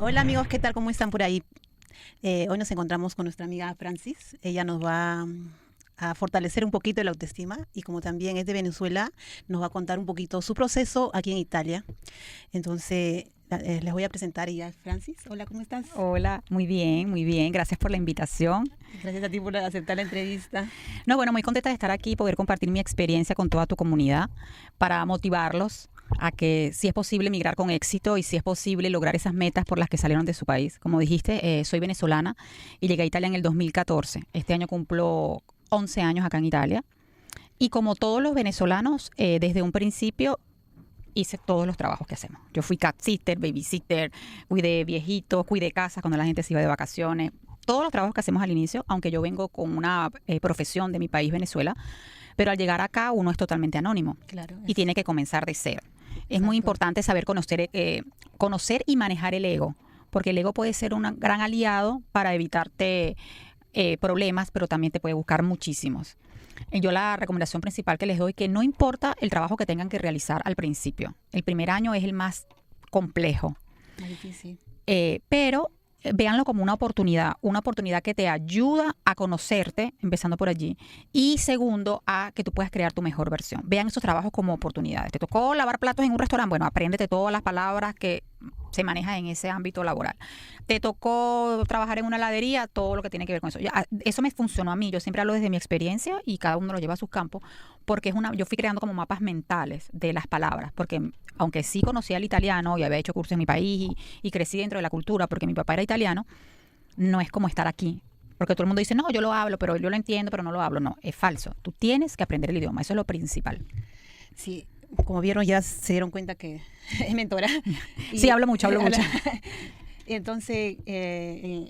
Hola amigos, ¿qué tal? ¿Cómo están por ahí? Hoy nos encontramos con nuestra amiga Francis. Ella nos va a fortalecer un poquito la autoestima y como también es de Venezuela, nos va a contar un poquito su proceso aquí en Italia. Entonces, les voy a presentar ella, Francis. Hola, ¿cómo estás? Hola, muy bien, muy bien. Gracias por la invitación. Gracias a ti por aceptar la entrevista. No, bueno, muy contenta de estar aquí y poder compartir mi experiencia con toda tu comunidad para motivarlos a que si es posible migrar con éxito y si es posible lograr esas metas por las que salieron de su país. Como dijiste, soy venezolana y llegué a Italia en el 2014. Este año cumplo 11 años acá en Italia. Y como todos los venezolanos, desde un principio hice todos los trabajos que hacemos. Yo fui cat sitter, babysitter, cuidé viejitos, cuidé casas cuando la gente se iba de vacaciones. Todos los trabajos que hacemos al inicio, aunque yo vengo con una profesión de mi país, Venezuela, pero al llegar acá uno es totalmente anónimo Claro, y tiene que comenzar de cero. Es muy exacto. importante saber conocer y manejar el ego, porque el ego puede ser un gran aliado para evitarte problemas, pero también te puede buscar muchísimos. Yo la recomendación principal que les doy es que no importa el trabajo que tengan que realizar al principio. El primer año es el más complejo, Más difícil. pero véanlo como una oportunidad que te ayuda a conocerte, empezando por allí, y segundo, a que tú puedas crear tu mejor versión. Vean esos trabajos como oportunidades. ¿Te tocó lavar platos en un restaurante? Bueno, apréndete todas las palabras que se manejan en ese ámbito laboral. ¿Te tocó trabajar en una heladería? Todo lo que tiene que ver con eso. Eso me funcionó a mí. Yo siempre hablo desde mi experiencia y cada uno lo lleva a sus campos, porque yo fui creando como mapas mentales de las palabras, porque aunque sí conocía el italiano y había hecho cursos en mi país y crecí dentro de la cultura, porque mi papá era italiano, no es como estar aquí. Porque todo el mundo dice, no, yo lo hablo, pero yo lo entiendo, pero no lo hablo. No, es falso. Tú tienes que aprender el idioma, eso es lo principal. Sí, como vieron, ya se dieron cuenta que es mentora. Sí, hablo mucho, hablo mucho. Y entonces,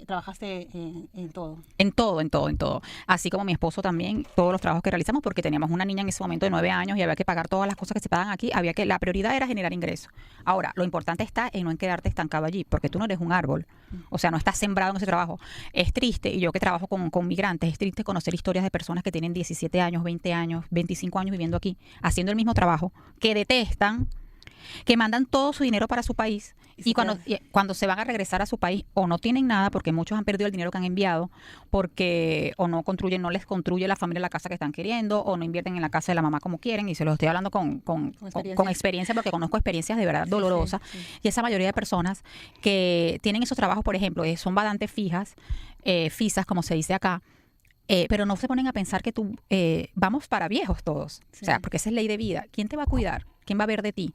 trabajaste en todo. En todo, en todo, en todo. Así como mi esposo también, todos los trabajos que realizamos, porque teníamos una niña en ese momento de 9 años y había que pagar todas las cosas que se pagan aquí, la prioridad era generar ingresos. Ahora, lo importante está en no en quedarte estancado allí, porque tú no eres un árbol. O sea, no estás sembrado en ese trabajo. Es triste, y yo que trabajo con migrantes, es triste conocer historias de personas que tienen 17 años, 20 años, 25 años viviendo aquí, haciendo el mismo trabajo, que detestan, que mandan todo su dinero para su país y cuando se van a regresar a su país o no tienen nada porque muchos han perdido el dinero que han enviado porque o no les construye la familia la casa que están queriendo o no invierten en la casa de la mamá como quieren y se los estoy hablando con experiencia porque conozco experiencias de verdad dolorosas y esa mayoría de personas que tienen esos trabajos, por ejemplo, son badantes fijas, fisas como se dice acá, pero no se ponen a pensar que vamos para viejos todos, o sea, porque esa es ley de vida. ¿Quién te va a cuidar? ¿Quién va a ver de ti?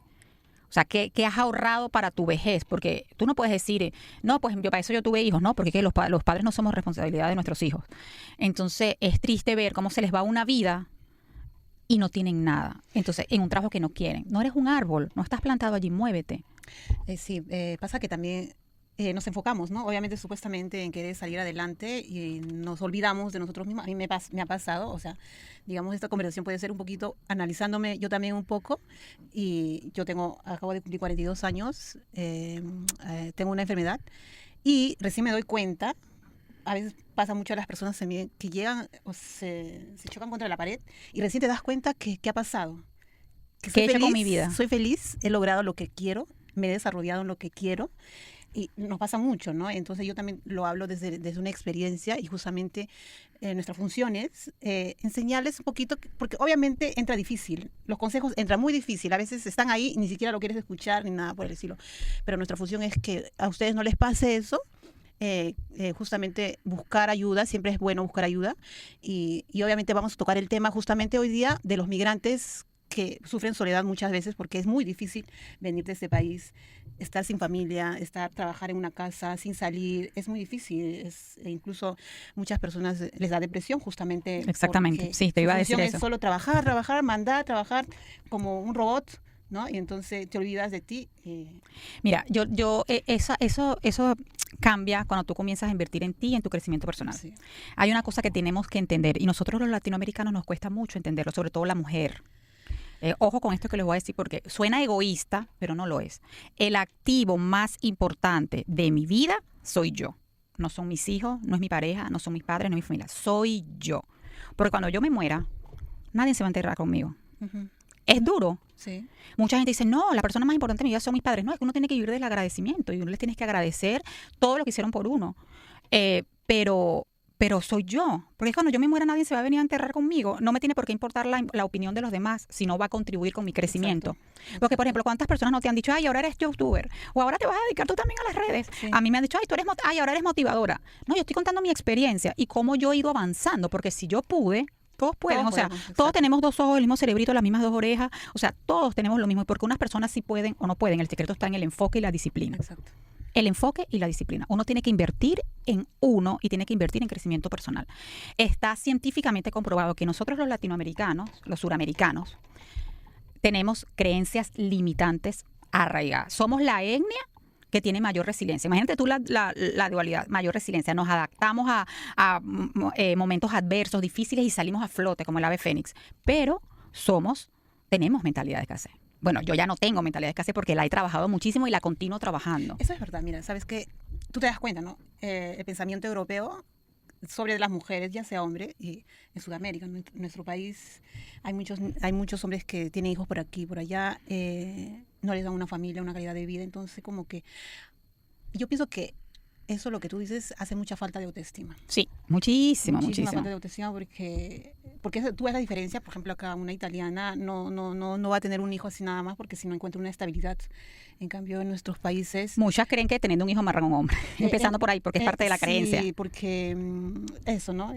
O sea, ¿qué has ahorrado para tu vejez? Porque tú no puedes decir, no, pues para eso yo tuve hijos, ¿no? Porque los padres no somos responsabilidad de nuestros hijos. Entonces, es triste ver cómo se les va una vida y no tienen nada. Entonces, en un trabajo que no quieren. No eres un árbol, no estás plantado allí, muévete. Sí, pasa que también nos enfocamos, ¿no? Obviamente, supuestamente en querer salir adelante y nos olvidamos de nosotros mismos. A mí me ha pasado, o sea, digamos, esta conversación puede ser un poquito analizándome yo también un poco. Y yo acabo de cumplir 42 años, tengo una enfermedad y recién me doy cuenta. A veces pasa mucho a las personas también que llegan o se chocan contra la pared y recién te das cuenta que qué ha pasado. Que ¿Qué he hecho con mi vida? soy feliz, he logrado lo que quiero, me he desarrollado en lo que quiero y nos pasa mucho, ¿no? Entonces yo también lo hablo desde una experiencia y justamente nuestra función es enseñarles un poquito, porque obviamente entra difícil, los consejos entran muy difícil, a veces están ahí y ni siquiera lo quieres escuchar ni nada por el estilo, pero nuestra función es que a ustedes no les pase eso. Justamente buscar ayuda, siempre es bueno buscar ayuda y obviamente vamos a tocar el tema justamente hoy día de los migrantes que sufren soledad muchas veces porque es muy difícil venir de este país, estar sin familia, trabajar en una casa sin salir, es muy difícil, incluso muchas personas les da depresión justamente. Exactamente, sí, te iba a decir eso. Es solo trabajar, mandar, trabajar como un robot, ¿no? Y entonces te olvidas de ti. Mira, eso cambia cuando tú comienzas a invertir en ti y en tu crecimiento personal. Sí. Hay una cosa que tenemos que entender y nosotros los latinoamericanos nos cuesta mucho entenderlo, sobre todo la mujer. Ojo con esto que les voy a decir porque suena egoísta, pero no lo es. El activo más importante de mi vida soy yo. No son mis hijos, no es mi pareja, no son mis padres, no es mi familia. Soy yo. Porque cuando yo me muera, nadie se va a enterrar conmigo. Uh-huh. Es duro. Sí. Mucha gente dice, no, la persona más importante de mi vida son mis padres. No, es que uno tiene que vivir del agradecimiento y uno les tienes que agradecer todo lo que hicieron por uno. Pero soy yo. Porque cuando yo me muera nadie se va a venir a enterrar conmigo. No me tiene por qué importar la opinión de los demás, sino va a contribuir con mi crecimiento. Exacto. Porque, por ejemplo, ¿cuántas personas no te han dicho, ay, ahora eres youtuber? O ahora te vas a dedicar tú también a las redes. Sí. A mí me han dicho, ay, ahora eres motivadora. No, yo estoy contando mi experiencia y cómo yo he ido avanzando. Porque si yo pude, todos pueden. Todos O sea, podemos, todos exacto. tenemos 2 ojos, el mismo cerebrito, las mismas 2 orejas. O sea, todos tenemos lo mismo. Y porque unas personas sí pueden o no pueden. El secreto está en el enfoque y la disciplina. Exacto. El enfoque y la disciplina. Uno tiene que invertir en uno y tiene que invertir en crecimiento personal. Está científicamente comprobado que nosotros los latinoamericanos, los suramericanos, tenemos creencias limitantes arraigadas. Somos la etnia que tiene mayor resiliencia. Imagínate tú la dualidad, mayor resiliencia. Nos adaptamos a momentos adversos, difíciles y salimos a flote como el ave fénix. Pero tenemos mentalidad de escasez. Bueno, yo ya no tengo mentalidad de escasez porque la he trabajado muchísimo y la continúo trabajando. Eso es verdad, mira, sabes que tú te das cuenta, ¿no? El pensamiento europeo sobre las mujeres, ya sea hombre, y en Sudamérica, en nuestro país, hay muchos hombres que tienen hijos por aquí, por allá, no les dan una familia, una calidad de vida, entonces como que yo pienso que eso, lo que tú dices, hace mucha falta de autoestima. Sí, muchísimo. Muchísima falta de autoestima porque tú ves la diferencia, por ejemplo, acá una italiana no va a tener un hijo así nada más porque si no encuentra una estabilidad. En cambio, en nuestros países... Muchas creen que teniendo un hijo amarran a un hombre, empezando por ahí, porque es parte de la creencia. Sí, porque eso, ¿no?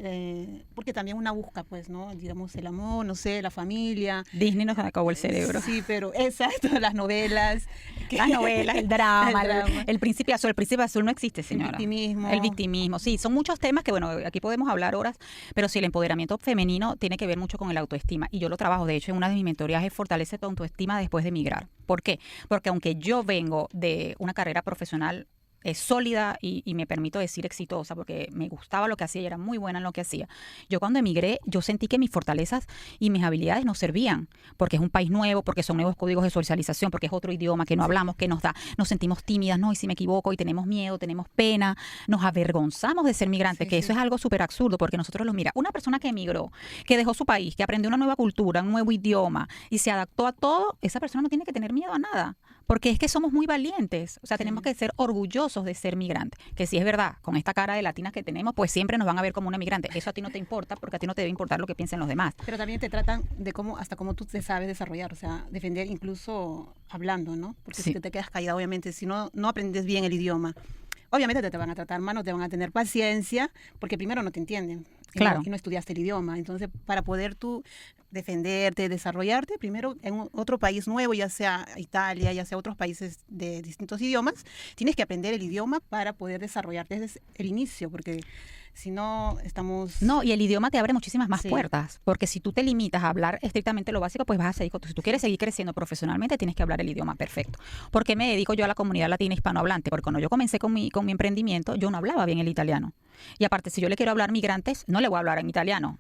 Porque también una busca, pues, ¿no? Digamos, el amor, no sé, la familia. Disney nos acabó el cerebro. Sí, pero exacto, las novelas. Las novelas, el drama, El drama. el príncipe azul. El príncipe azul no existe, señora. El victimismo. El victimismo, sí. Son muchos temas que, bueno, aquí podemos hablar horas, pero sí, el empoderamiento femenino tiene que ver mucho con el autoestima. Y yo lo trabajo, de hecho, en una de mis mentorías es fortalece tu autoestima después de emigrar. ¿Por qué? Porque aunque yo vengo de una carrera profesional sólida y me permito decir exitosa porque me gustaba lo que hacía y era muy buena en lo que hacía. Yo cuando emigré, yo sentí que mis fortalezas y mis habilidades no servían porque es un país nuevo, porque son nuevos códigos de socialización, porque es otro idioma que no hablamos, que nos sentimos tímidas, no, y si me equivoco y tenemos miedo, tenemos pena, nos avergonzamos de ser migrantes, que eso es algo súper absurdo porque nosotros mira, una persona que emigró, que dejó su país, que aprendió una nueva cultura, un nuevo idioma y se adaptó a todo, esa persona no tiene que tener miedo a nada. Porque es que somos muy valientes, o sea, tenemos que ser orgullosos de ser migrantes, que si es verdad, con esta cara de latinas que tenemos, pues siempre nos van a ver como una migrante. Eso a ti no te importa, porque a ti no te debe importar lo que piensen los demás. Pero también te tratan de hasta cómo tú te sabes desarrollar, o sea, defender incluso hablando, ¿no? Porque si te quedas callada, obviamente, si no aprendes bien el idioma, obviamente te van a tratar mal, no te van a tener paciencia, porque primero no te entienden. Claro. Y no estudiaste el idioma. Entonces, para poder tú defenderte, desarrollarte, primero en otro país nuevo, ya sea Italia, ya sea otros países de distintos idiomas, tienes que aprender el idioma para poder desarrollarte desde el inicio, porque si no estamos... No, y el idioma te abre muchísimas más puertas, porque si tú te limitas a hablar estrictamente lo básico, pues vas a seguir, si tú quieres seguir creciendo profesionalmente, tienes que hablar el idioma perfecto. ¿Por qué me dedico yo a la comunidad latina hispanohablante? Porque cuando yo comencé con mi emprendimiento, yo no hablaba bien el italiano. Y aparte, si yo le quiero hablar migrantes, no le voy a hablar en italiano.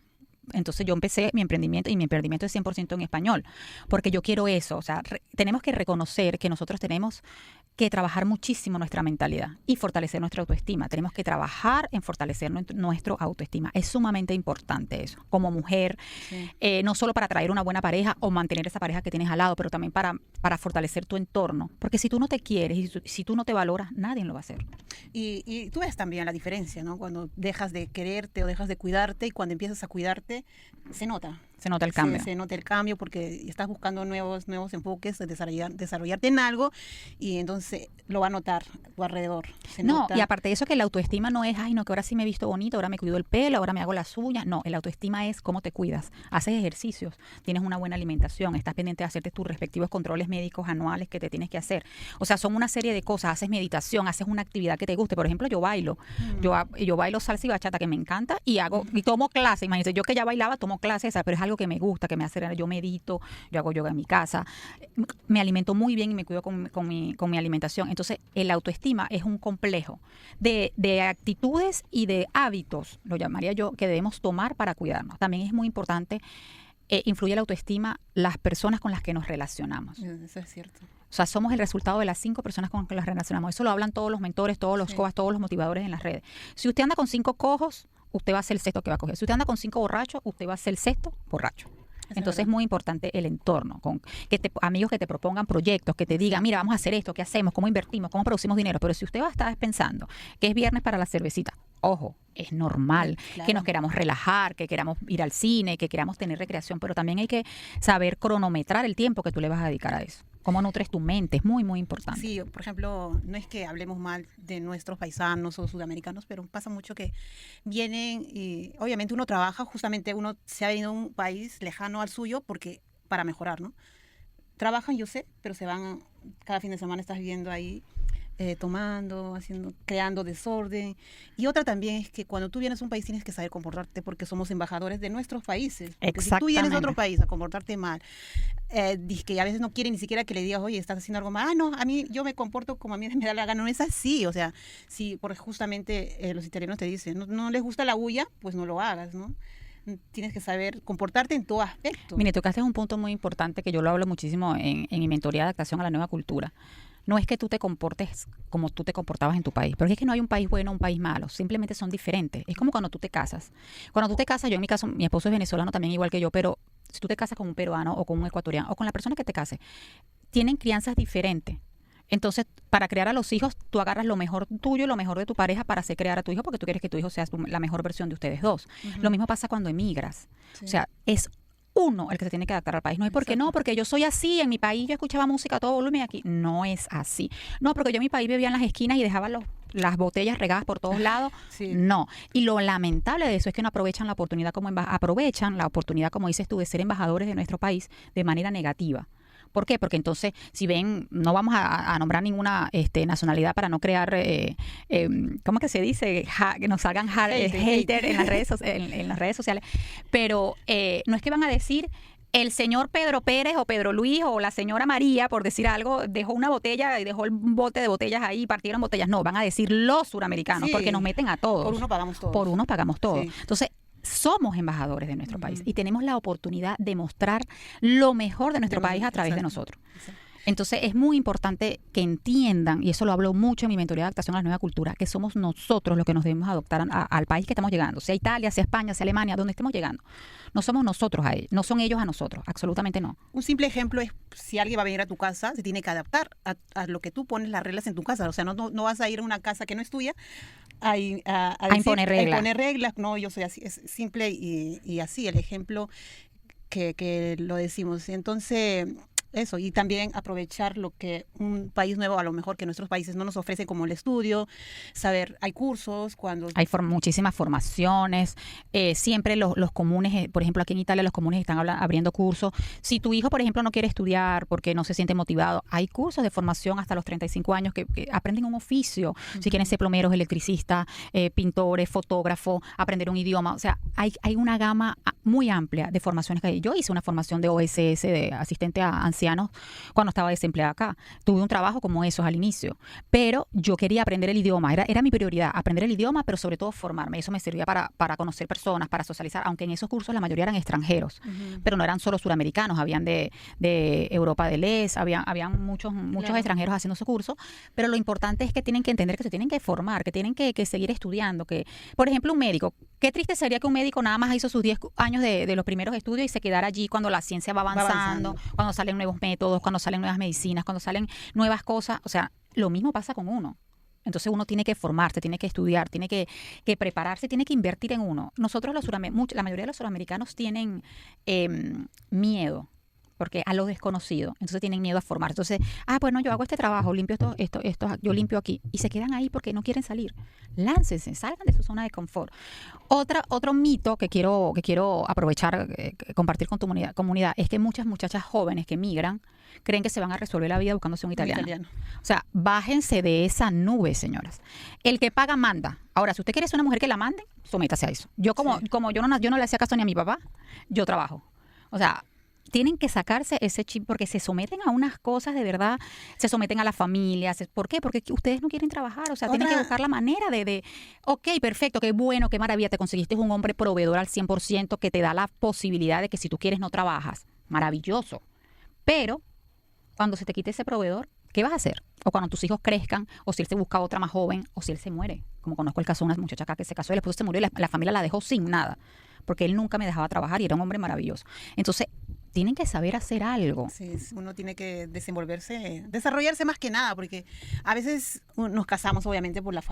Entonces yo empecé mi emprendimiento y mi emprendimiento es 100% en español, porque yo quiero eso. O sea, tenemos que reconocer que nosotros tenemos que trabajar muchísimo nuestra mentalidad y fortalecer nuestra autoestima. Tenemos que trabajar en fortalecer nuestra autoestima. Es sumamente importante eso. Como mujer, no solo para traer una buena pareja o mantener esa pareja que tienes al lado, pero también para fortalecer tu entorno. Porque si tú no te quieres y si tú no te valoras, nadie lo va a hacer. Y tú ves también la diferencia, ¿no? Cuando dejas de quererte o dejas de cuidarte y cuando empiezas a cuidarte, se nota. Se nota el cambio. Se nota el cambio porque estás buscando nuevos enfoques, de desarrollarte en algo y entonces lo va a notar a tu alrededor. Y aparte de eso que la autoestima no es, ay no, que ahora sí me he visto bonito, ahora me cuido el pelo, ahora me hago las uñas. No, el autoestima es cómo te cuidas. Haces ejercicios, tienes una buena alimentación, estás pendiente de hacerte tus respectivos controles médicos anuales que te tienes que hacer. O sea, son una serie de cosas, haces meditación, haces una actividad que te guste. Por ejemplo, yo bailo. Yo bailo salsa y bachata que me encanta y tomo clases. Imagínate, yo que ya bailaba, tomo clases, pero es algo que me gusta, que me hace, yo medito, yo hago yoga en mi casa, me alimento muy bien y me cuido con mi alimentación. Entonces, el autoestima es un complejo de actitudes y de hábitos, lo llamaría yo, que debemos tomar para cuidarnos. También es muy importante, influye la autoestima las personas con las que nos relacionamos. Eso es cierto. O sea, somos el resultado de las 5 personas con las que nos relacionamos. Eso lo hablan todos los mentores, todos los coas, todos los motivadores en las redes. Si usted anda con 5 cojos, usted va a ser el sexto que va a coger. Si usted anda con 5 borrachos, usted va a ser el sexto borracho. Entonces es muy importante el entorno, con amigos que te propongan proyectos, que te digan, mira, vamos a hacer esto, ¿qué hacemos? ¿Cómo invertimos? ¿Cómo producimos dinero? Pero si usted va a estar pensando que es viernes para la cervecita, ojo, es normal Claro. que nos queramos relajar, que queramos ir al cine, que queramos tener recreación, pero también hay que saber cronometrar el tiempo que tú le vas a dedicar a eso. Cómo nutres tu mente, es muy, muy importante. Sí, por ejemplo, no es que hablemos mal de nuestros paisanos o sudamericanos, pero pasa mucho que vienen y obviamente uno trabaja, justamente uno se ha venido a un país lejano al suyo porque para mejorar, ¿no? Trabajan, yo sé, pero se van, cada fin de semana estás viviendo ahí tomando, creando desorden. Y otra también es que cuando tú vienes a un país tienes que saber comportarte porque somos embajadores de nuestros países. Porque si tú vienes a otro país a comportarte mal, que a veces no quiere ni siquiera que le digas, oye, estás haciendo algo mal. Ah, no, a mí yo me comporto como a mí me da la gana. No es así. O sea, si porque justamente los italianos te dicen, no les gusta la bulla, pues no lo hagas, ¿no? Tienes que saber comportarte en todo aspecto. Mire, tocaste un punto muy importante que yo lo hablo muchísimo en mi mentoría de adaptación a la nueva cultura. No es que tú te comportes como tú te comportabas en tu país, porque es que no hay un país bueno o un país malo, simplemente son diferentes. Es como cuando tú te casas. Cuando tú te casas, yo en mi caso, mi esposo es venezolano también igual que yo, pero si tú te casas con un peruano o con un ecuatoriano o con la persona que te case, tienen crianzas diferentes. Entonces, para crear a los hijos, tú agarras lo mejor tuyo y lo mejor de tu pareja para hacer crear a tu hijo, porque tú quieres que tu hijo sea la mejor versión de ustedes dos. Lo mismo pasa cuando emigras. Sí. O sea, es uno el que se tiene que adaptar al país. No es porque no, porque yo soy así, en mi país yo escuchaba música a todo volumen y aquí no es así. No, porque yo en mi país bebía en las esquinas y dejaba las botellas regadas por todos lados. Sí. No. Y lo lamentable de eso es que no aprovechan la oportunidad como dices tú, de ser embajadores de nuestro país de manera negativa. ¿Por qué? Porque entonces, si ven, no vamos a nombrar ninguna nacionalidad para no crear, ¿cómo que se dice? Que nos salgan hater en las redes sociales. Pero no es que van a decir, el señor Pedro Pérez o Pedro Luis o la señora María, por decir algo, dejó una botella y dejó el bote de botellas ahí y partieron botellas. No, van a decir los suramericanos, sí, porque nos meten a todos. Por uno pagamos todos. Por uno pagamos todos. Sí. Entonces, somos embajadores de nuestro país y tenemos la oportunidad de mostrar lo mejor de nuestro país a través de nosotros. Entonces es muy importante que entiendan, y eso lo hablo mucho en mi mentoría de adaptación a la nueva cultura, que somos nosotros los que nos debemos adoptar al país que estamos llegando, sea Italia, sea España, sea Alemania, donde estemos llegando. No somos nosotros a ellos, no son ellos a nosotros, absolutamente no. Un simple ejemplo es, si alguien va a venir a tu casa, se tiene que adaptar a lo que tú pones las reglas en tu casa. O sea, no vas a ir a una casa que no es tuya a imponer reglas. A imponer reglas. No, yo soy así, es simple y así, el ejemplo que lo decimos. Entonces, eso, y también aprovechar lo que un país nuevo, a lo mejor que nuestros países no nos ofrecen, como el estudio, saber, hay cursos, hay muchísimas formaciones, siempre los comunes, por ejemplo, aquí en Italia los comunes están abriendo cursos. Si tu hijo, por ejemplo, no quiere estudiar porque no se siente motivado, hay cursos de formación hasta los 35 años que aprenden un oficio, si quieren ser plomeros, electricistas, pintores, fotógrafos, aprender un idioma. O sea, hay una gama muy amplia de formaciones que hay. Yo hice una formación de OSS, de asistente a ancianos, cuando estaba desempleada acá. Tuve un trabajo como esos al inicio, pero yo quería aprender el idioma, era mi prioridad, aprender el idioma, pero sobre todo formarme. Eso me servía para conocer personas, para socializar, aunque en esos cursos la mayoría eran extranjeros, pero no eran solo suramericanos, habían de Europa del Este, habían muchos claro, extranjeros haciendo esos cursos, pero lo importante es que tienen que entender que se tienen que formar, que tienen que seguir estudiando, que, por ejemplo, un médico, qué triste sería que un médico nada más hizo sus 10 años de los primeros estudios y se quedara allí cuando la ciencia va avanzando. Cuando salen nuevos métodos, cuando salen nuevas medicinas, cuando salen nuevas cosas. O sea, lo mismo pasa con uno. Entonces uno tiene que formarse, tiene que estudiar, tiene que prepararse, tiene que invertir en uno. Nosotros la mayoría de los suramericanos tienen miedo, porque a lo desconocido, entonces tienen miedo a formar. Entonces, bueno, yo hago este trabajo, limpio esto, yo limpio aquí, y se quedan ahí porque no quieren salir. Láncense, salgan de su zona de confort. Otro mito que quiero aprovechar, compartir con tu comunidad, es que muchas muchachas jóvenes que migran creen que se van a resolver la vida buscándose un italiano. O sea, bájense de esa nube, señoras. El que paga manda. Ahora, si usted quiere ser una mujer que la manden, sométase a eso. Yo como yo no le hacía caso ni a mi papá, yo trabajo. O sea, tienen que sacarse ese chip porque se someten a unas cosas de verdad, se someten a la familia. ¿Por qué? Porque ustedes no quieren trabajar, o sea, tienen que buscar la manera ok, perfecto, qué bueno, qué maravilla, te conseguiste un hombre proveedor al 100% que te da la posibilidad de que si tú quieres no trabajas. Maravilloso. Pero cuando se te quite ese proveedor, ¿qué vas a hacer? O cuando tus hijos crezcan, o si él se busca otra más joven, o si él se muere. Como conozco el caso de una muchacha acá que se casó y el esposo se murió y la familia la dejó sin nada, porque él nunca me dejaba trabajar y era un hombre maravilloso. Entonces, tienen que saber hacer algo. Sí, uno tiene que desarrollarse más que nada, porque a veces nos casamos obviamente por la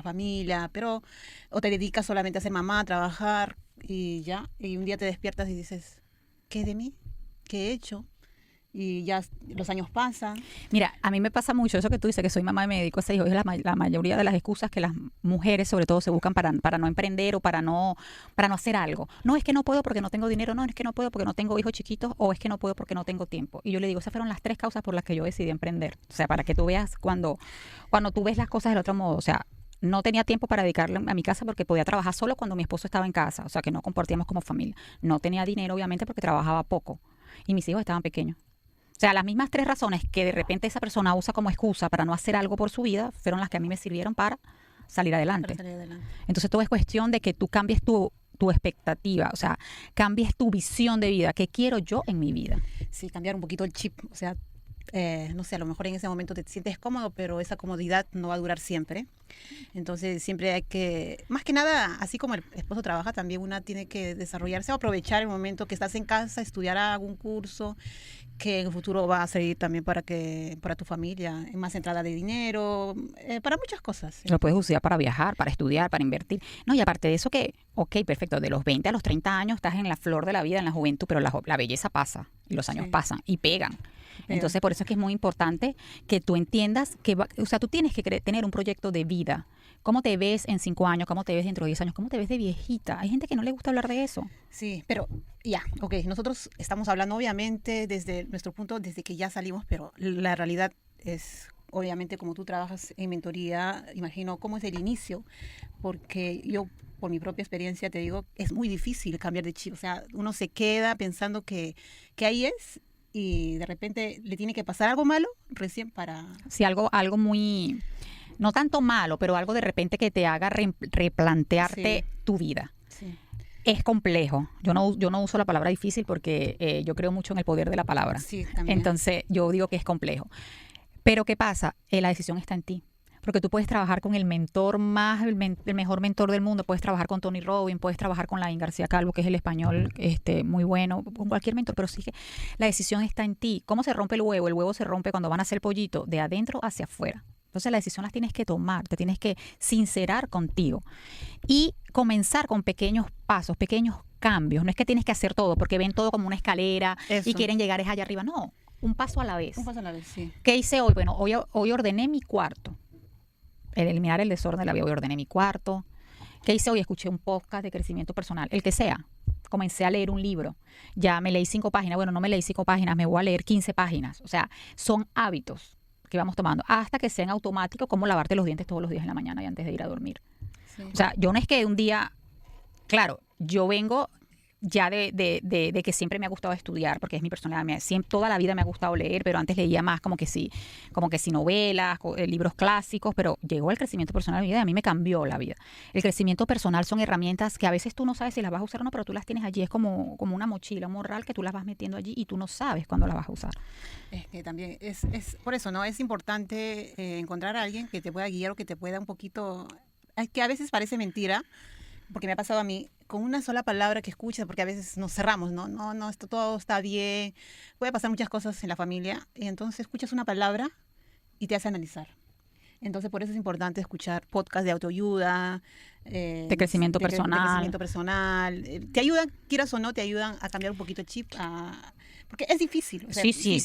familia, pero o te dedicas solamente a ser mamá, a trabajar y ya, y un día te despiertas y dices, ¿qué de mí? ¿Qué he hecho? Y ya los años pasan. Mira, a mí me pasa mucho eso que tú dices, que soy mamá de médico, ese hijo, es la mayoría de las excusas que las mujeres sobre todo se buscan para no emprender o para no hacer algo. No es que no puedo porque no tengo dinero, no es que no puedo porque no tengo hijos chiquitos, o es que no puedo porque no tengo tiempo. Y yo le digo, esas fueron las 3 causas por las que yo decidí emprender. O sea, para que tú veas cuando tú ves las cosas del otro modo. O sea, no tenía tiempo para dedicarle a mi casa porque podía trabajar solo cuando mi esposo estaba en casa. O sea, que no compartíamos como familia. No tenía dinero, obviamente, porque trabajaba poco. Y mis hijos estaban pequeños. O sea, las mismas 3 razones que de repente esa persona usa como excusa para no hacer algo por su vida fueron las que a mí me sirvieron para salir adelante. Entonces todo es cuestión de que tú cambies tu expectativa, o sea, cambies tu visión de vida. ¿Qué quiero yo en mi vida? Sí, cambiar un poquito el chip. O sea, no sé, a lo mejor en ese momento te sientes cómodo, pero esa comodidad no va a durar siempre. Entonces siempre hay que, más que nada, así como el esposo trabaja, también una tiene que desarrollarse o aprovechar el momento que estás en casa, estudiar algún curso que en el futuro va a servir también para tu familia, más entrada de dinero, para muchas cosas. Lo puedes usar para viajar, para estudiar, para invertir. No, y aparte de eso que, ok, perfecto, de los 20 a los 30 años estás en la flor de la vida, en la juventud, pero la belleza pasa y los años pasan y pegan. Entonces, por eso es que es muy importante que tú entiendas que, o sea, tú tienes que tener un proyecto de vida. ¿Cómo te ves en 5 años? ¿Cómo te ves dentro de 10 años? ¿Cómo te ves de viejita? Hay gente que no le gusta hablar de eso. Sí, pero ya, ok, nosotros estamos hablando obviamente desde nuestro punto, desde que ya salimos, pero la realidad es, obviamente, como tú trabajas en mentoría, imagino cómo es el inicio, porque yo, por mi propia experiencia, te digo, es muy difícil cambiar de chip. O sea, uno se queda pensando que ahí es, y de repente le tiene que pasar algo malo recién para... Sí, algo muy, no tanto malo, pero algo de repente que te haga replantearte tu vida. Sí. Es complejo. Yo no uso la palabra difícil porque yo creo mucho en el poder de la palabra. Sí, también. Entonces yo digo que es complejo. Pero ¿qué pasa? La decisión está en ti. Porque tú puedes trabajar con el mentor el mejor mentor del mundo, puedes trabajar con Tony Robbins, puedes trabajar con Laín García Calvo, que es el español muy bueno, con cualquier mentor, pero sí que la decisión está en ti. ¿Cómo se rompe el huevo? El huevo se rompe cuando van a hacer pollito, de adentro hacia afuera. Entonces la decisión las tienes que tomar, te tienes que sincerar contigo y comenzar con pequeños pasos, pequeños cambios. No es que tienes que hacer todo, porque ven todo como una escalera y quieren llegar es allá arriba. No, un paso a la vez. Un paso a la vez, sí. ¿Qué hice hoy? Bueno, hoy ordené mi cuarto. Eliminar el desorden de la vida. Hoy ordené mi cuarto. ¿Qué hice hoy? Escuché un podcast de crecimiento personal, el que sea. Comencé a leer un libro. Ya me leí 5 páginas. Bueno, no me leí 5 páginas, me voy a leer 15 páginas. O sea, son hábitos que vamos tomando hasta que sean automáticos, como lavarte los dientes todos los días en la mañana y antes de ir a dormir. Sí. O sea, yo no es que un día, claro, yo vengo ya de que siempre me ha gustado estudiar, porque es mi personalidad, toda la vida me ha gustado leer, pero antes leía más como que sí novelas, libros clásicos, pero llegó el crecimiento personal a mi vida y a mí me cambió la vida. El crecimiento personal son herramientas que a veces tú no sabes si las vas a usar o no, pero tú las tienes allí, es como una mochila, un morral que tú las vas metiendo allí y tú no sabes cuándo las vas a usar. Es que también es por eso, ¿no? Es importante encontrar a alguien que te pueda guiar o que te pueda un poquito, es que a veces parece mentira, porque me ha pasado a mí, con una sola palabra que escuchas, porque a veces nos cerramos, no, esto todo está bien, puede pasar muchas cosas en la familia, y entonces escuchas una palabra y te hace analizar. Entonces por eso es importante escuchar podcasts de autoayuda, de crecimiento personal. De crecimiento personal. Te ayudan, quieras o no, te ayudan a cambiar un poquito el chip, porque es difícil. O sea, sí.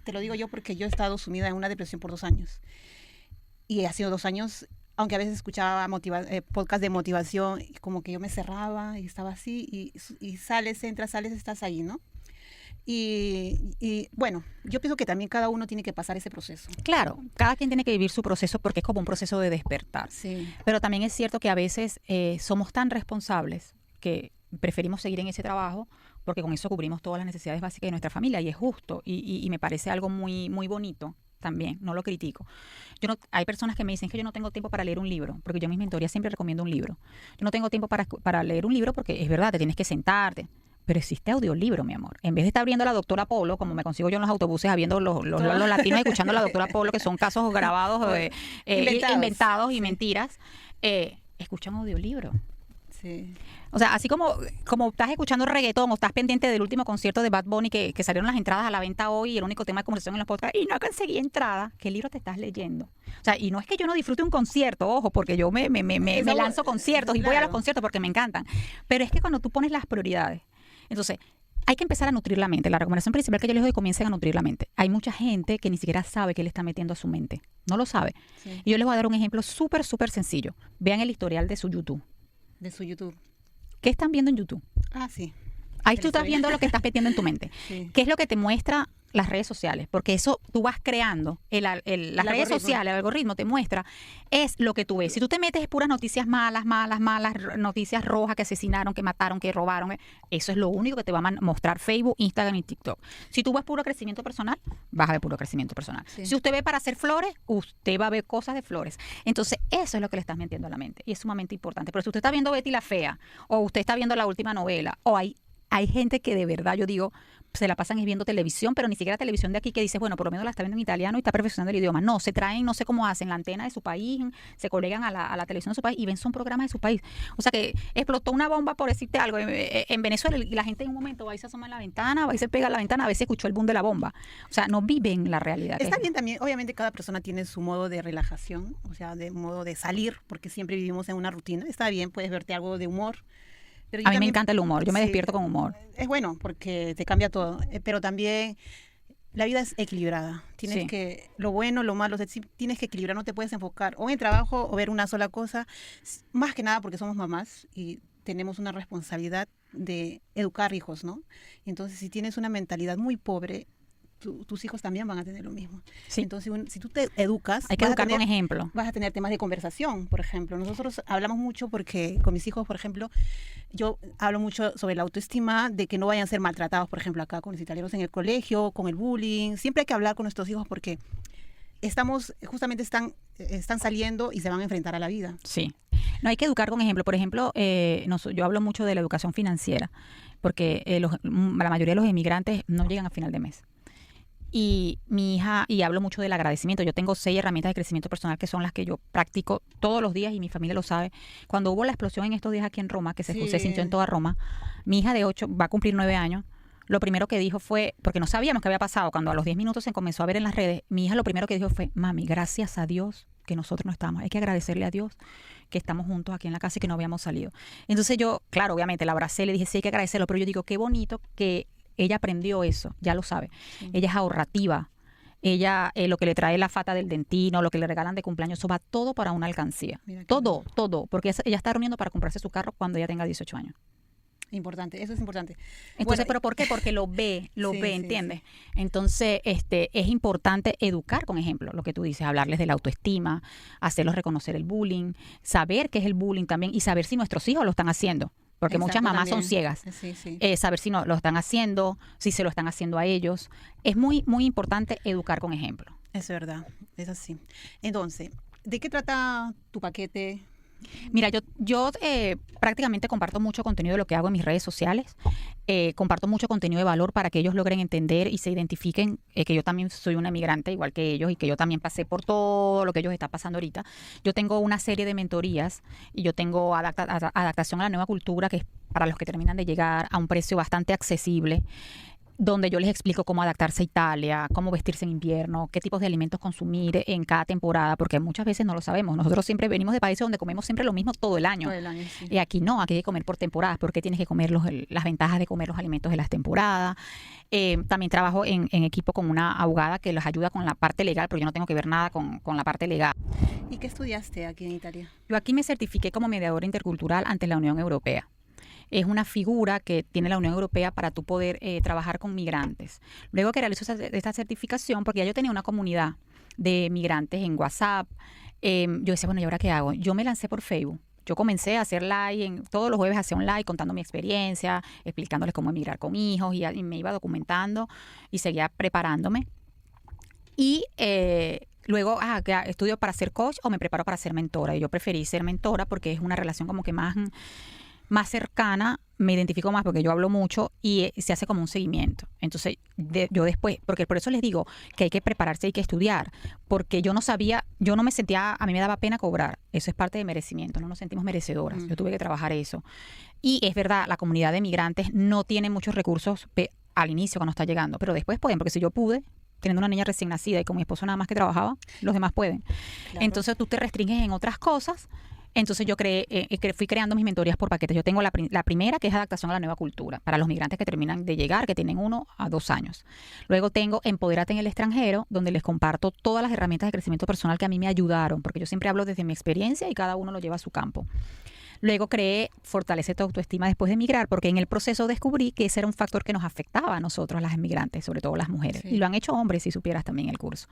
Te lo digo yo porque yo he estado sumida en una depresión por 2 años. Y ha sido 2 años... Aunque a veces escuchaba podcast de motivación, y como que yo me cerraba y estaba así, y sales, entras, sales, estás ahí, ¿no? Y bueno, yo pienso que también cada uno tiene que pasar ese proceso. Claro, cada quien tiene que vivir su proceso porque es como un proceso de despertar. Sí. Pero también es cierto que a veces somos tan responsables que preferimos seguir en ese trabajo porque con eso cubrimos todas las necesidades básicas de nuestra familia y es justo y me parece algo muy, muy bonito. También, no lo critico. Hay personas que me dicen que yo no tengo tiempo para leer un libro, porque yo en mis mentorías siempre recomiendo un libro. Yo no tengo tiempo para leer un libro porque es verdad, te tienes que sentarte. Pero existe audiolibro, mi amor. En vez de estar abriendo a la doctora Polo, como me consigo yo en los autobuses, viendo los latinos escuchando a la doctora Polo, que son casos grabados, inventados y mentiras, escucha un audiolibro. Sí. O sea, así como estás escuchando reggaetón o estás pendiente del último concierto de Bad Bunny que salieron las entradas a la venta hoy y el único tema de conversación en los podcasts y no conseguí entrada, ¿qué libro te estás leyendo? O sea, y no es que yo no disfrute un concierto, ojo, porque yo me lanzo conciertos y voy a los conciertos porque me encantan. Pero es que cuando tú pones las prioridades, entonces hay que empezar a nutrir la mente. La recomendación principal que yo les doy, comiencen a nutrir la mente. Hay mucha gente que ni siquiera sabe qué le está metiendo a su mente. No lo sabe. Sí. Y yo les voy a dar un ejemplo súper sencillo. Vean el historial de su YouTube. De su YouTube. ¿Qué están viendo en YouTube? Ah, sí. Ahí tú estás viendo lo que estás metiendo en tu mente. Sí. ¿Qué es lo que te muestra las redes sociales? Porque eso tú vas creando. Las redes sociales, el algoritmo te muestra, es lo que tú ves. Si tú te metes puras noticias malas, noticias rojas, que asesinaron, que mataron, que robaron, eso es lo único que te va a mostrar Facebook, Instagram y TikTok. Si tú ves puro crecimiento personal, vas a ver puro crecimiento personal. Sí. Si usted ve para hacer flores, usted va a ver cosas de flores. Entonces, eso es lo que le estás metiendo a la mente y es sumamente importante. Pero si usted está viendo Betty la Fea o usted está viendo la última novela o hay gente que de verdad, yo digo, se la pasan viendo televisión, pero ni siquiera televisión de aquí que dice, bueno, por lo menos la está viendo en italiano y está perfeccionando el idioma. No, se traen, no sé cómo hacen, la antena de su país, se colegan a la televisión de su país y ven son programas de su país. O sea que explotó una bomba, por decirte algo, en Venezuela y la gente en un momento va y se asoma en la ventana, va y se pega a la ventana, a veces escuchó el boom de la bomba. O sea, no viven la realidad. Está bien también, obviamente cada persona tiene su modo de relajación, o sea, de modo de salir, porque siempre vivimos en una rutina. Está bien, puedes verte algo de humor. Pero a mí me encanta el humor, yo me despierto con humor. Es bueno porque te cambia todo, pero también la vida es equilibrada. Tienes que, lo bueno, lo malo, tienes que equilibrar, no te puedes enfocar o en el trabajo o ver una sola cosa, más que nada porque somos mamás y tenemos una responsabilidad de educar hijos, ¿no? Entonces, si tienes una mentalidad muy pobre, tus hijos también van a tener lo mismo. Sí. Entonces, si tú te educas... Hay que educar con ejemplo. Vas a tener temas de conversación, por ejemplo. Nosotros hablamos mucho porque con mis hijos, por ejemplo, yo hablo mucho sobre la autoestima, de que no vayan a ser maltratados, por ejemplo, acá con los italianos en el colegio, con el bullying. Siempre hay que hablar con nuestros hijos porque justamente están saliendo y se van a enfrentar a la vida. Sí. No, hay que educar con ejemplo. Por ejemplo, yo hablo mucho de la educación financiera, porque la mayoría de los inmigrantes no llegan a final de mes. Y mi hija, y hablo mucho del agradecimiento. Yo tengo 6 herramientas de crecimiento personal que son las que yo practico todos los días y mi familia lo sabe. Cuando hubo la explosión en estos días aquí en Roma, que se sintió en toda Roma, mi hija de 8 va a cumplir 9 años. Lo primero que dijo fue, porque no sabíamos qué había pasado, cuando a los 10 minutos se comenzó a ver en las redes, mi hija lo primero que dijo fue, mami, gracias a Dios que nosotros no estamos. Hay que agradecerle a Dios que estamos juntos aquí en la casa y que no habíamos salido. Entonces yo, claro, obviamente la abracé, le dije, sí, hay que agradecerlo, pero yo digo, qué bonito que ella aprendió eso, ya lo sabe. Sí. Ella es ahorrativa. Ella, lo que le trae la fata del dentino, lo que le regalan de cumpleaños, eso va todo para una alcancía. Todo, porque ella está reuniendo para comprarse su carro cuando ella tenga 18 años. Importante, eso es importante. Entonces, bueno, ¿pero por qué? Porque lo ve, ¿entiendes? Sí. Entonces, es importante educar con ejemplo, lo que tú dices, hablarles de la autoestima, hacerlos reconocer el bullying, saber qué es el bullying también y saber si nuestros hijos lo están haciendo. Porque muchas mamás son ciegas. Sí. Saber si no lo están haciendo, si se lo están haciendo a ellos. Es muy, muy importante educar con ejemplo. Es verdad, es así. Entonces, ¿de qué trata tu paquete? Mira, yo prácticamente comparto mucho contenido de lo que hago en mis redes sociales. Comparto mucho contenido de valor para que ellos logren entender y se identifiquen que yo también soy una emigrante igual que ellos y que yo también pasé por todo lo que ellos están pasando ahorita. Yo tengo una serie de mentorías y yo tengo adaptación a la nueva cultura, que es para los que terminan de llegar a un precio bastante accesible, donde yo les explico cómo adaptarse a Italia, cómo vestirse en invierno, qué tipos de alimentos consumir en cada temporada, porque muchas veces no lo sabemos. Nosotros siempre venimos de países donde comemos siempre lo mismo todo el año. Sí. Y aquí no, aquí hay que comer por temporadas, porque tienes que comer las ventajas de comer los alimentos de las temporadas. También trabajo en equipo con una abogada que les ayuda con la parte legal, pero yo no tengo que ver nada con la parte legal. ¿Y qué estudiaste aquí en Italia? Yo aquí me certifiqué como mediadora intercultural ante la Unión Europea. Es una figura que tiene la Unión Europea para tú poder trabajar con migrantes. Luego que realizo esta certificación, porque ya yo tenía una comunidad de migrantes en WhatsApp, yo decía, bueno, ¿y ahora qué hago? Yo me lancé por Facebook. Yo comencé a hacer live, todos los jueves hacía un live contando mi experiencia, explicándoles cómo emigrar con hijos y me iba documentando y seguía preparándome. Y luego, ¿estudio para ser coach o me preparo para ser mentora? Y yo preferí ser mentora porque es una relación como que más más cercana, me identifico más porque yo hablo mucho y se hace como un seguimiento. Entonces, yo después, porque por eso les digo que hay que prepararse, hay que estudiar, porque yo no sabía, yo no me sentía, a mí me daba pena cobrar. Eso es parte de merecimiento, no nos sentimos merecedoras. Yo tuve que trabajar eso. Y es verdad, la comunidad de migrantes no tiene muchos recursos al inicio cuando está llegando, pero después pueden, porque si yo pude, teniendo una niña recién nacida y con mi esposo nada más que trabajaba, los demás pueden. Claro. Entonces tú te restringes en otras cosas. Entonces yo fui creando mis mentorías por paquetes. Yo tengo la primera, que es adaptación a la nueva cultura, para los migrantes que terminan de llegar, que tienen 1 a 2 años. Luego tengo Empodérate en el extranjero, donde les comparto todas las herramientas de crecimiento personal que a mí me ayudaron, porque yo siempre hablo desde mi experiencia y cada uno lo lleva a su campo. Luego creé Fortalece tu autoestima después de emigrar, porque en el proceso descubrí que ese era un factor que nos afectaba a nosotros, las emigrantes, sobre todo las mujeres. Sí. Y lo han hecho hombres, si supieras también el curso.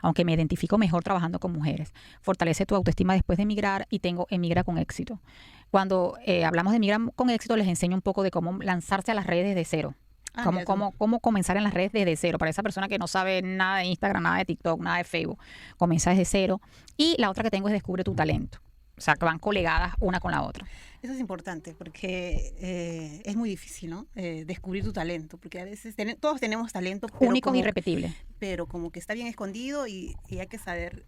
Aunque me identifico mejor trabajando con mujeres. Fortalece tu autoestima después de emigrar y tengo Emigra con éxito. Cuando hablamos de Emigra con éxito, les enseño un poco de cómo lanzarse a las redes desde cero. Cómo comenzar en las redes desde cero. Para esa persona que no sabe nada de Instagram, nada de TikTok, nada de Facebook, comienza desde cero. Y la otra que tengo es Descubre tu talento. O sea, que van colegadas una con la otra. Eso es importante porque es muy difícil, ¿no? Descubrir tu talento, porque a veces todos tenemos talento. Únicos y irrepetibles. Pero como que está bien escondido y hay que saber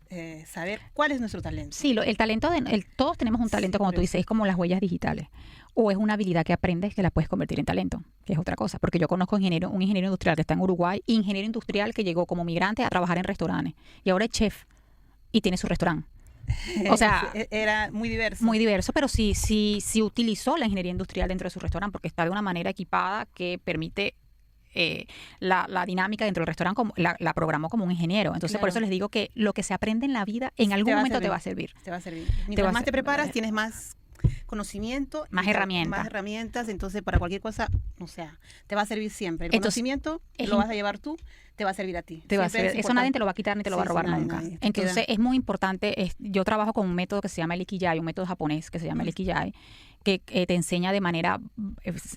cuál es nuestro talento. Sí, el talento, todos tenemos un talento, como tú dices, es como las huellas digitales. O es una habilidad que aprendes que la puedes convertir en talento, que es otra cosa. Porque yo conozco un ingeniero industrial que está en Uruguay, ingeniero industrial que llegó como migrante a trabajar en restaurantes. Y ahora es chef y tiene su restaurante. O sea, era muy diverso. Muy diverso, pero sí utilizó la ingeniería industrial dentro de su restaurante porque está de una manera equipada que permite la dinámica dentro del restaurante, la programó como un ingeniero. Entonces, claro. Por eso les digo que lo que se aprende en la vida en algún momento te va a servir. Te va a servir. Mientras más te preparas, tienes más conocimiento, más herramientas, entonces para cualquier cosa, o sea, te va a servir siempre. El conocimiento lo vas a llevar tú, te va a servir a ti. Eso nadie te lo va a te lo va a robar nunca. Entonces es muy importante, yo trabajo con un método que se llama el Ikigai, un método japonés que se llama el Ikigai, que te enseña de manera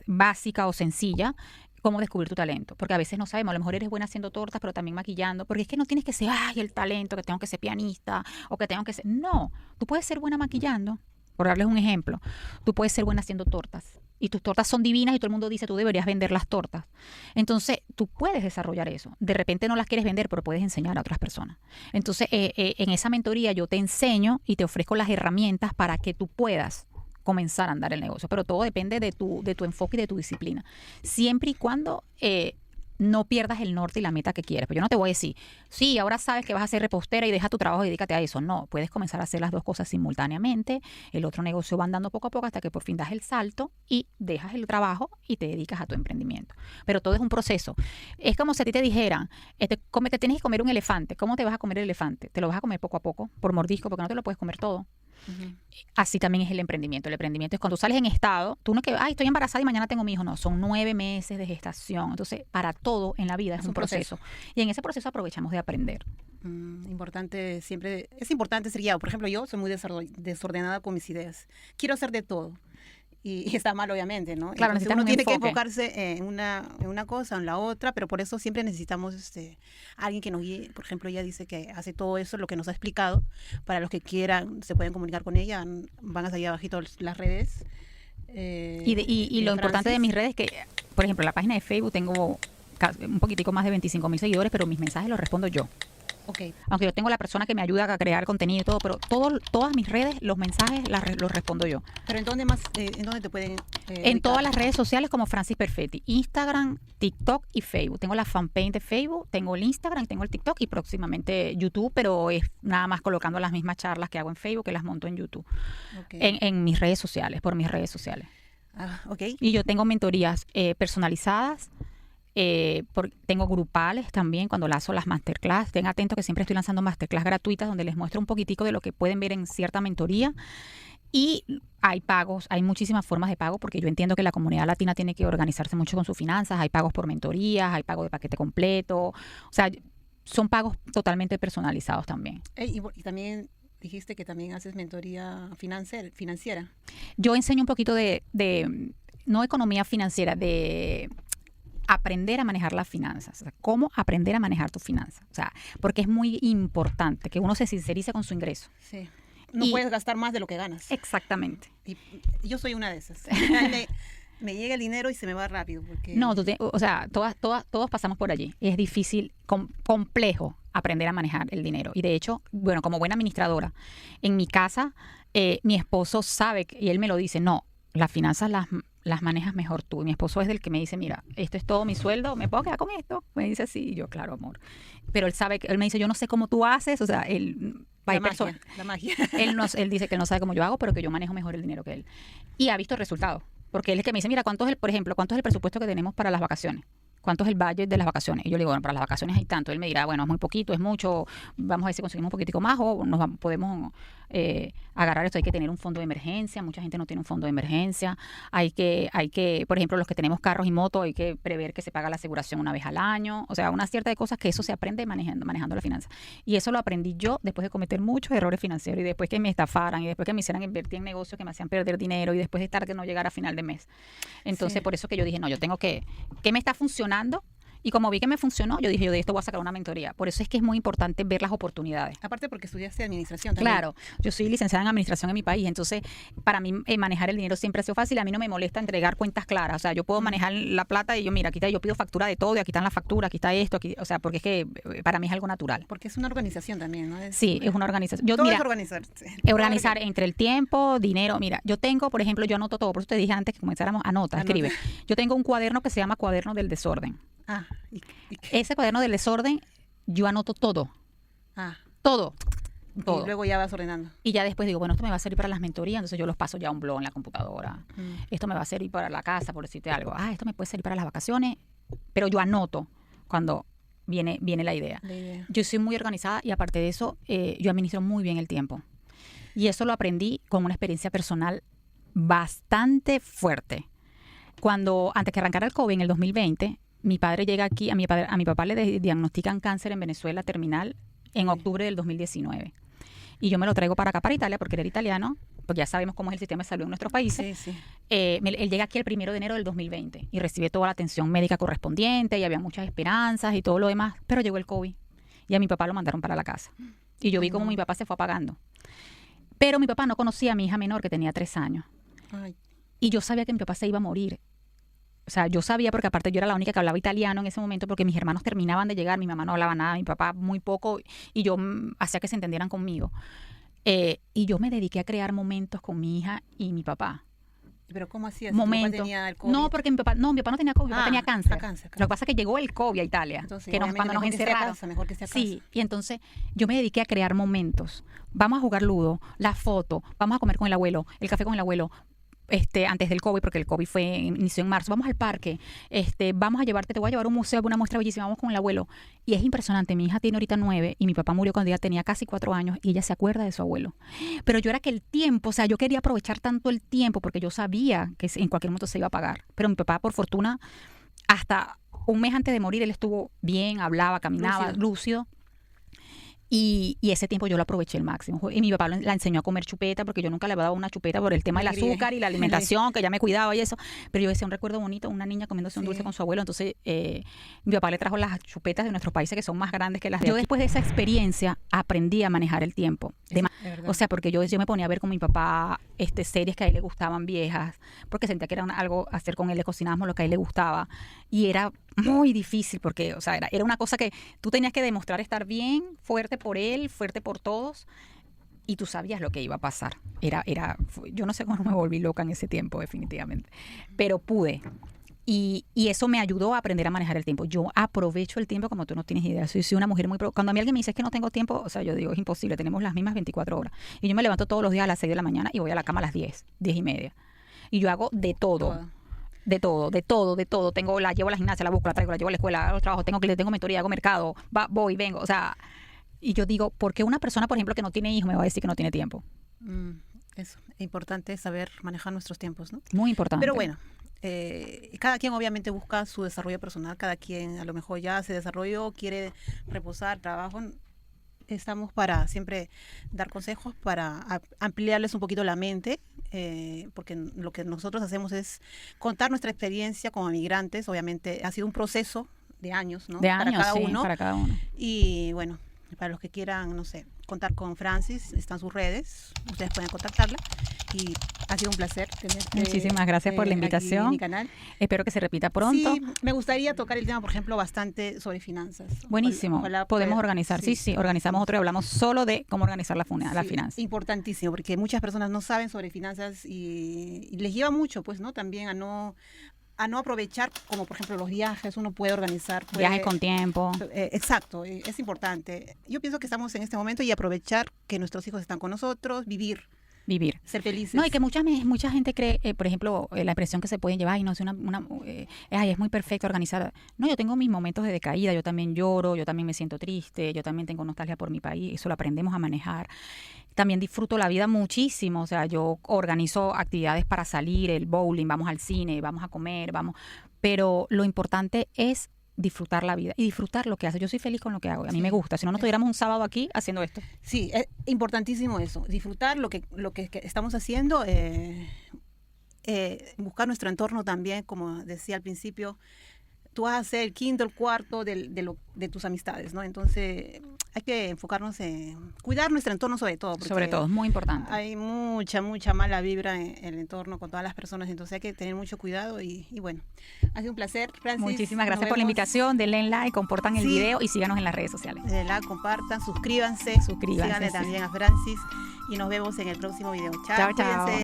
básica o sencilla cómo descubrir tu talento, porque a veces no sabemos, a lo mejor eres buena haciendo tortas, pero también maquillando, porque es que no tienes que ser, el talento, que tengo que ser pianista, o que tengo que ser, no, tú puedes ser buena maquillando. Por darles un ejemplo, tú puedes ser buena haciendo tortas y tus tortas son divinas y todo el mundo dice tú deberías vender las tortas. Entonces, tú puedes desarrollar eso. De repente no las quieres vender, pero puedes enseñar a otras personas. Entonces, en esa mentoría yo te enseño y te ofrezco las herramientas para que tú puedas comenzar a andar el negocio. Pero todo depende de tu enfoque y de tu disciplina. Siempre y cuando no pierdas el norte y la meta que quieres. Pero yo no te voy a decir, sí, ahora sabes que vas a ser repostera y deja tu trabajo y dedícate a eso. No, puedes comenzar a hacer las dos cosas simultáneamente. El otro negocio va andando poco a poco hasta que por fin das el salto y dejas el trabajo y te dedicas a tu emprendimiento. Pero todo es un proceso. Es como si a ti te dijeran, te tienes que comer un elefante. ¿Cómo te vas a comer el elefante? Te lo vas a comer poco a poco, por mordisco, porque no te lo puedes comer todo. Uh-huh. Así también es el emprendimiento. El emprendimiento es cuando sales en estado, tú no es que, estoy embarazada y mañana tengo mi hijo. No, son 9 meses de gestación. Entonces, para todo en la vida es un proceso. Y en ese proceso aprovechamos de aprender. Importante siempre, es importante ser guiado. Por ejemplo, yo soy muy desordenada con mis ideas. Quiero hacer de todo. Y está mal, obviamente, ¿no? Claro, uno tiene que enfocarse en una cosa, en la otra, pero por eso siempre necesitamos alguien que nos guíe. Por ejemplo, ella dice que hace todo eso, lo que nos ha explicado. Para los que quieran, se pueden comunicar con ella. Van a salir abajito las redes. Y lo importante de mis redes es que, por ejemplo, en la página de Facebook tengo un poquitico más de 25,000 seguidores, pero mis mensajes los respondo yo. Okay. Aunque yo tengo la persona que me ayuda a crear contenido y todo, pero todas mis redes, los mensajes los respondo yo. ¿Pero en dónde más, en dónde te pueden en todas las redes sociales como Francis Perfetti, Instagram, TikTok y Facebook. Tengo la fanpage de Facebook, tengo el Instagram, tengo el TikTok y próximamente YouTube, pero es nada más colocando las mismas charlas que hago en Facebook, que las monto en YouTube. Okay. En mis redes sociales, por mis redes sociales. Okay. Y yo tengo mentorías personalizadas. Tengo grupales también cuando lanzo las masterclass. Estén atentos que siempre estoy lanzando masterclass gratuitas donde les muestro un poquitico de lo que pueden ver en cierta mentoría. Y hay pagos, hay muchísimas formas de pago porque yo entiendo que la comunidad latina tiene que organizarse mucho con sus finanzas. Hay pagos por mentorías, hay pagos de paquete completo. O sea, son pagos totalmente personalizados también. Y también dijiste que también haces mentoría financiera. Yo enseño un poquito de no economía financiera, de aprender a manejar las finanzas, o sea, cómo aprender a manejar tus finanzas, o sea, porque es muy importante que uno se sincerice con su ingreso. Sí. no puedes gastar más de lo que ganas. Exactamente. Y yo soy una de esas. Me llega el dinero y se me va rápido. Porque... No, o sea, todos pasamos por allí. Es difícil, complejo aprender a manejar el dinero. Y de hecho, bueno, como buena administradora, en mi casa, mi esposo sabe, y él me lo dice, no, las finanzas las manejas mejor tú. Y mi esposo es del que me dice, mira, esto es todo mi sueldo, ¿me puedo quedar con esto? Me dice así, y yo, claro, amor. Pero él sabe, él me dice, yo no sé cómo tú haces, o sea, la magia. Él dice que él no sabe cómo yo hago, pero que yo manejo mejor el dinero que él. Y ha visto resultados. Porque él es que me dice, mira, por ejemplo, ¿cuánto es el presupuesto que tenemos para las vacaciones? ¿Cuánto es el budget de las vacaciones? Y yo le digo, bueno, para las vacaciones hay tanto. Él me dirá, bueno, es muy poquito, es mucho, vamos a ver si conseguimos un poquitico más o podemos agarrar esto. Hay que tener un fondo de emergencia. Mucha gente no tiene un fondo de emergencia. Hay que, por ejemplo, los que tenemos carros y motos, hay que prever que se paga la aseguración una vez al año. O sea, una cierta de cosas que eso se aprende manejando la finanza. Y eso lo aprendí yo después de cometer muchos errores financieros y después que me estafaran y después que me hicieran invertir en negocios que me hacían perder dinero y después de estar que no llegara a final de mes. Entonces, por eso que yo dije, no, yo tengo ¿qué me está funcionando? Y como vi que me funcionó, yo dije, yo de esto voy a sacar una mentoría. Por eso es que es muy importante ver las oportunidades. Aparte porque estudiaste administración también. Claro, yo soy licenciada en administración en mi país, entonces para mí manejar el dinero siempre ha sido fácil. A mí no me molesta entregar cuentas claras. O sea, yo puedo manejar la plata y yo, mira, yo pido factura de todo y aquí están las facturas, aquí está esto, aquí, o sea, porque es que para mí es algo natural. Porque es una organización también, ¿no? Sí, es una organización. Todo es organizar. Organizar entre el tiempo, dinero. Mira, yo tengo, por ejemplo, yo anoto todo. Por eso te dije antes que comenzáramos, escribe. Yo tengo un cuaderno que se llama Cuaderno del Desorden. Ese cuaderno del desorden, yo anoto todo. Todo. Y luego ya vas ordenando. Y ya después digo, bueno, esto me va a servir para las mentorías, entonces yo los paso ya a un blog en la computadora. Esto me va a servir para la casa, por decirte algo. Esto me puede servir para las vacaciones, pero yo anoto cuando viene la idea. Yo soy muy organizada y aparte de eso, yo administro muy bien el tiempo. Y eso lo aprendí con una experiencia personal bastante fuerte. Antes que arrancara el COVID en el 2020, mi padre llega aquí, a mi papá le diagnostican cáncer en Venezuela terminal en octubre del 2019. Y yo me lo traigo para acá, para Italia, porque él era italiano, porque ya sabemos cómo es el sistema de salud en nuestros países. Sí. Él llega aquí el 1 de enero del 2020 y recibe toda la atención médica correspondiente y había muchas esperanzas y todo lo demás, pero llegó el COVID y a mi papá lo mandaron para la casa. Y yo vi cómo mi papá se fue apagando. Pero mi papá no conocía a mi hija menor, que tenía 3 años. Y yo sabía que mi papá se iba a morir. O sea, yo sabía, porque aparte yo era la única que hablaba italiano en ese momento, porque mis hermanos terminaban de llegar, mi mamá no hablaba nada, mi papá muy poco, y yo hacía que se entendieran conmigo. Y yo me dediqué a crear momentos con mi hija y mi papá. ¿Pero cómo hacías? Momentos. ¿Tu papá tenía el COVID? No, porque mi papá no tenía COVID, mi papá tenía cáncer. Cáncer. Lo que pasa es que llegó el COVID a Italia, Entonces, que cuando nos encerraron. Mejor que esté a casa. Sí, y entonces yo me dediqué a crear momentos. Vamos a jugar ludo, la foto, vamos a comer con el abuelo, el café con el abuelo. Antes del COVID, porque el COVID inició en marzo, vamos al parque, vamos a te voy a llevar a un museo, una muestra bellísima, vamos con el abuelo. Y es impresionante, mi hija tiene ahorita 9 y mi papá murió cuando ella tenía casi 4 años y ella se acuerda de su abuelo. Pero yo era que el tiempo, o sea, yo quería aprovechar tanto el tiempo porque yo sabía que en cualquier momento se iba a apagar. Pero mi papá, por fortuna, hasta un mes antes de morir, él estuvo bien, hablaba, caminaba, lúcido. Y ese tiempo yo lo aproveché al máximo. Y mi papá la enseñó a comer chupeta, porque yo nunca le había dado una chupeta por el tema del azúcar y la alimentación, que ya me cuidaba y eso. Pero yo decía, un recuerdo bonito, una niña comiéndose un dulce con su abuelo. Entonces, mi papá le trajo las chupetas de nuestros países, que son más grandes que las de aquí. Yo después de esa experiencia aprendí a manejar el tiempo. O sea, porque yo me ponía a ver con mi papá series que a él le gustaban viejas, porque sentía que era algo hacer con él, le cocinábamos lo que a él le gustaba. Y era muy difícil, porque, o sea, era una cosa que tú tenías que demostrar estar bien, fuerte por él, fuerte por todos, y tú sabías lo que iba a pasar. Yo no sé cómo me volví loca en ese tiempo, definitivamente, pero pude. Y eso me ayudó a aprender a manejar el tiempo. Yo aprovecho el tiempo como tú no tienes idea. Soy una mujer cuando a mí alguien me dice que no tengo tiempo, o sea, yo digo, es imposible, tenemos las mismas 24 horas. Y yo me levanto todos los días a las 6 de la mañana y voy a la cama a las 10:30. Y yo hago de todo. De todo. La llevo a la gimnasia, la busco, la traigo, la llevo a la escuela, a los trabajos, tengo mentoría, hago mercado, voy, vengo, o sea, y yo digo, ¿por qué una persona, por ejemplo, que no tiene hijos me va a decir que no tiene tiempo? Eso, es importante saber manejar nuestros tiempos, ¿no? Muy importante. Pero bueno, cada quien obviamente busca su desarrollo personal, cada quien a lo mejor ya se desarrolló, quiere reposar, trabajo. Estamos para siempre dar consejos, para ampliarles un poquito la mente, porque lo que nosotros hacemos es contar nuestra experiencia como migrantes. Obviamente ha sido un proceso de años, ¿no? Para cada uno. Y bueno, para los que quieran, no sé, contar con Francis, están sus redes, ustedes pueden contactarla y ha sido un placer tenerte. Muchísimas gracias por la invitación. Aquí en mi canal. Espero que se repita pronto. Sí, me gustaría tocar el tema, por ejemplo, bastante sobre finanzas. Buenísimo. Ojalá podemos pueda- organizar. Sí, organizamos otro y hablamos solo de cómo organizar la Sí, finanza. importantísimo, porque muchas personas no saben sobre finanzas y les lleva mucho, pues, ¿no? También a no aprovechar, como por ejemplo los viajes, uno puede organizar. Viajes con tiempo. Exacto, es importante. Yo pienso que estamos en este momento y aprovechar que nuestros hijos están con nosotros, vivir, ser felices. No, y que mucha gente cree, por ejemplo, la impresión que se pueden llevar, ay, no sé, ay, es muy perfecta organizada. No, yo tengo mis momentos de decaída, yo también lloro, yo también me siento triste, yo también tengo nostalgia por mi país, eso lo aprendemos a manejar. También disfruto la vida muchísimo, o sea, yo organizo actividades para salir, el bowling, vamos al cine, vamos a comer, pero lo importante es disfrutar la vida y disfrutar lo que hace. Yo soy feliz con lo que hago, a mí me gusta, si no, no estuviéramos un sábado aquí haciendo esto. Sí, es importantísimo eso, disfrutar lo que estamos haciendo, buscar nuestro entorno también, como decía al principio. Tú vas a ser el quinto, el cuarto de tus amistades, ¿no? Entonces hay que enfocarnos en cuidar nuestro entorno sobre todo. Sobre todo, es muy importante. Hay mucha mala vibra en el entorno con todas las personas, entonces hay que tener mucho cuidado y bueno, ha sido un placer, Francis. Muchísimas gracias por la invitación, denle like, compartan el video y síganos en las redes sociales. Denle like, compartan, suscríbanse. Síganle también a Francis y nos vemos en el próximo video. Chao, chao. Cuídense.